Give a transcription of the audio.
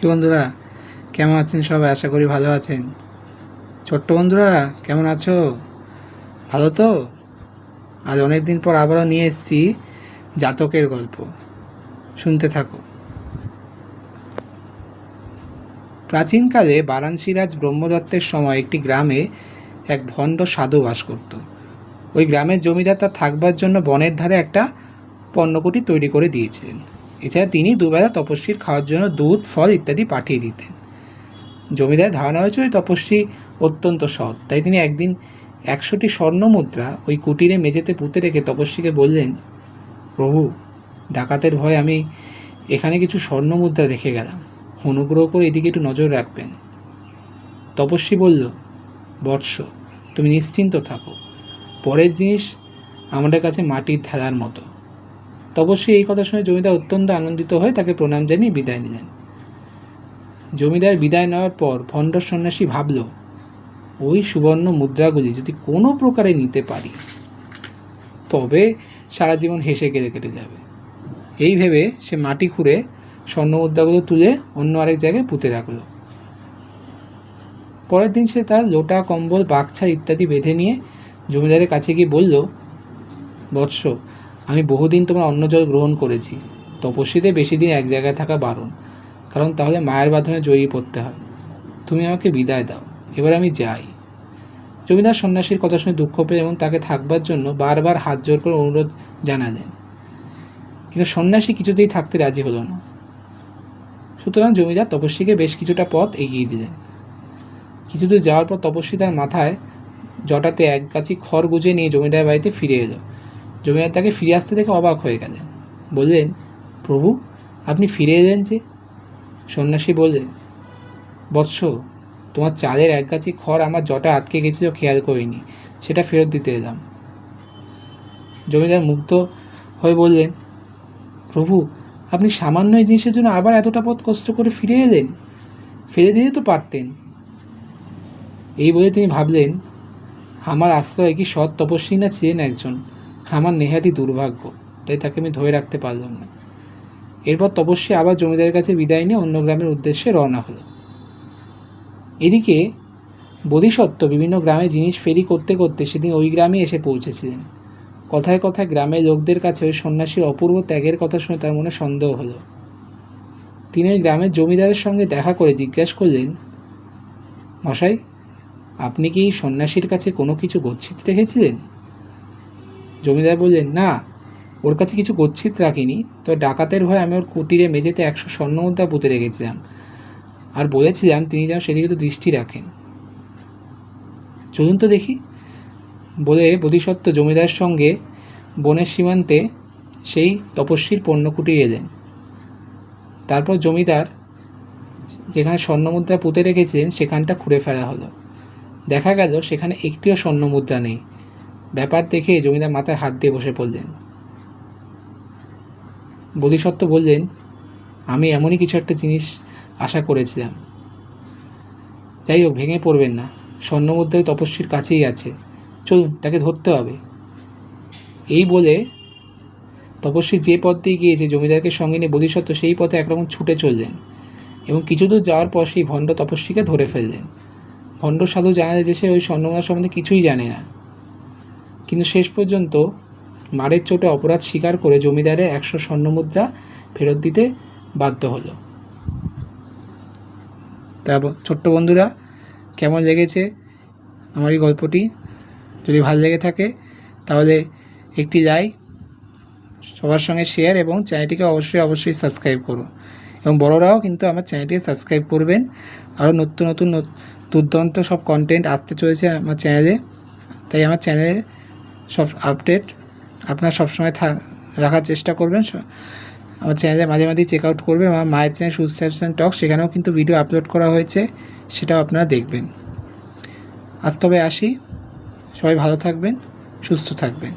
কি বন্ধুরা, কেমন আছেন সবাই? আশা করি ভালো আছেন। ছোট্ট বন্ধুরা, কেমন আছো? ভালো তো? আজ অনেক দিন পর আবারও নিয়ে এসেছি জাতকের গল্প। শুনতে থাকো। প্রাচীনকালে বারাণসীরাজ ব্রহ্মদত্তের সময় একটি গ্রামে এক ভণ্ড সাধু বাস করত। ওই গ্রামের জমিদার তার থাকবার জন্য বনের ধারে একটা পর্ণকুটি তৈরি করে দিয়েছিলেন। এছাড়া তিনি দুবেলা তপস্বীর খাওয়ার জন্য দুধ, ফল ইত্যাদি পাঠিয়ে দিতেন। জমিদার ধারণা হয়েছে ওই তপস্বী অত্যন্ত সৎ, তাই তিনি একদিন 100টি স্বর্ণ মুদ্রা ওই কুটিরে মেঝেতে পুঁতে রেখে তপস্বীকে বললেন, প্রভু, ডাকাতের ভয়ে আমি এখানে কিছু স্বর্ণ মুদ্রা রেখে গেলাম, অনুগ্রহ করে এদিকে একটু নজর রাখবেন। তপস্বী বলল, বৎস, তুমি নিশ্চিন্ত থাকো, পরের জিনিস আমাদের কাছে মাটির ঢেলার মতো। তপস্বী এই কথা শুনে জমিদার অত্যন্ত আনন্দিত হয়ে তাকে প্রণাম জানিয়ে বিদায় নিলেন। জমিদার বিদায় নেওয়ার পর ভণ্ড সন্ন্যাসী ভাবল, ওই সুবর্ণ মুদ্রাগুলি যদি কোনো প্রকারে নিতে পারি তবে সারা জীবন হেসে কেটে যাবে। এই ভেবে সে মাটি খুঁড়ে স্বর্ণ মুদ্রাগুলো তুলে অন্য আরেক জায়গায় পুঁতে রাখল। পরের দিন সে তার লোটা, কম্বল, বাগছা ইত্যাদি বেঁধে নিয়ে জমিদারের কাছে গিয়ে বলল, বৎস, আমি বহুদিন তোমার অন্ন জল গ্রহণ করেছি। তপস্বীতে বেশি দিন এক জায়গায় থাকা বারণ, কারণ তাহলে মায়ের বাঁধনে জড়িয়ে পড়তে হয়। তুমি আমাকে বিদায় দাও, এবার আমি যাই। জমিদার সন্ন্যাসীর কথা শুনে দুঃখ পেয়ে এবং তাকে থাকবার জন্য বারবার হাত জোর করে অনুরোধ জানালেন, কিন্তু সন্ন্যাসী কিছুতেই থাকতে রাজি হলো না। সুতরাং জমিদার তপস্বীকে বেশ কিছুটা পথ এগিয়ে দিলেন। কিছুদূর যাওয়ার পর তপস্বী তার মাথায় জটাতে এক গাছি খড় গুজে নিয়ে জমিদার বাড়িতে ফিরে এলো। জমিদার তাকে ফিরে আসতে দেখে অবাক হয়ে গেলেন। বললেন, প্রভু, আপনি ফিরে এলেন যে? সন্ন্যাসী বললেন, বৎস, তোমার চালের এক গাছি খড় আমার জটা আটকে গেছিল, খেয়াল করিনি, সেটা ফেরত দিতে এলাম। জমিদার মুগ্ধ হয়ে বললেন, প্রভু, আপনি সামান্য এই জিনিসের জন্য আবার এতটা পথ কষ্ট করে ফিরে এলেন? ফেলে দিতে তো পারতেন। এই বলে তিনি ভাবলেন, আমার আশ্রয় কি সৎ তপস্বী না ছিলেন একজন, আমার নেহাতি দুর্ভাগ্য, তাই তাকে আমি ধরে রাখতে পারলাম না। এরপর তপস্বী আবার জমিদারের কাছে বিদায় নিয়ে অন্য গ্রামের উদ্দেশ্যে রওনা হলো। এদিকে বোধিসত্ত্ব বিভিন্ন গ্রামে জিনিস ফেরি করতে করতে সেদিন ওই গ্রামে এসে পৌঁছেছিলেন। কথায় কথায় গ্রামের লোকদের কাছে ওই সন্ন্যাসীর অপূর্ব ত্যাগের কথা শুনে তার মনে সন্দেহ হলো। তিনি ওই গ্রামের জমিদারের সঙ্গে দেখা করে জিজ্ঞাসা করলেন, মশাই, আপনি কি এই সন্ন্যাসীর কাছে কোনো কিছু গচ্ছিত রেখেছিলেন? জমিদার বললেন, না, ওর কাছে কিছু গচ্ছিত রাখিনি, তবে ডাকাতের ভয়ে আমি ওর কুটিরে মেঝেতে 100 স্বর্ণ মুদ্রা পুঁতে রেখেছিলাম, আর বলেছিলাম তিনি যেন সেদিকে তো দৃষ্টি রাখেন। চলুন তো দেখি। বলে বোধিসত্ত্ব জমিদারের সঙ্গে বনের সীমান্তে সেই তপস্বীর পণ্যকুটির এলেন। তারপর জমিদার যেখানে স্বর্ণমুদ্রা পুঁতে রেখেছিলেন সেখানটা খুঁড়ে ফেলা হলো। দেখা গেল সেখানে একটিও স্বর্ণমুদ্রা নেই। ব্যাপার দেখে জমিদার মাথায় হাত দিয়ে বসে পড়লেন। বোধিসত্ত্ব বললেন, আমি এমনই কিছু একটা জিনিস আশা করেছিলাম। যাই হোক, ভেঙে পড়বেন না, স্বর্ণমুদ্রা ওই তপস্বীর কাছেই আছে, চলুন, তাকে ধরতে হবে। এই বলে তপস্বী যে পথ দিয়ে গিয়েছে জমিদারকে সঙ্গে নিয়ে বোধিসত্ত্ব সেই পথে একরকম ছুটে চললেন এবং কিছু দূর যাওয়ার পর সেই ভণ্ড তপস্বীকে ধরে ফেললেন। ভণ্ড সাধু জানালে যে সে ওই স্বর্ণমুদ্রা সম্বন্ধে কিছুই জানে না, কিন্তু শেষ পর্যন্ত মারের চোটে অপরাধ স্বীকার করে জমিদারের 100 স্বর্ণমুদ্রা ফেরত দিতে বাধ্য হলো। তা ছোট্ট বন্ধুরা, কেমন লেগেছে আমার এই গল্পটি? যদি ভালো লেগে থাকে তাহলে একটি লাইক, সবার সঙ্গে শেয়ার এবং চ্যানেলটিকে অবশ্যই সাবস্ক্রাইব করো। এবং বড়রাও কিন্তু আমার চ্যানেলটিকে সাবস্ক্রাইব করবেন। আরও নতুন নতুন দুর্দান্ত সব কন্টেন্ট আসতে চলেছে আমার চ্যানেলে, তাই আমার চ্যানেলে সব আপডেট আপনারা সবসময় রাখার চেষ্টা করবেন। আমার চ্যানেলে মাঝে মাঝেই চেক আউট করবেন। আমার মায়ের চ্যানেল সুজ টাইপস অ্যান্ড টক, সেখানেও কিন্তু ভিডিও আপলোড করা হয়েছে, সেটাও আপনারা দেখবেন। আজ তবে আসি, সবাই ভালো থাকবেন, সুস্থ থাকবেন।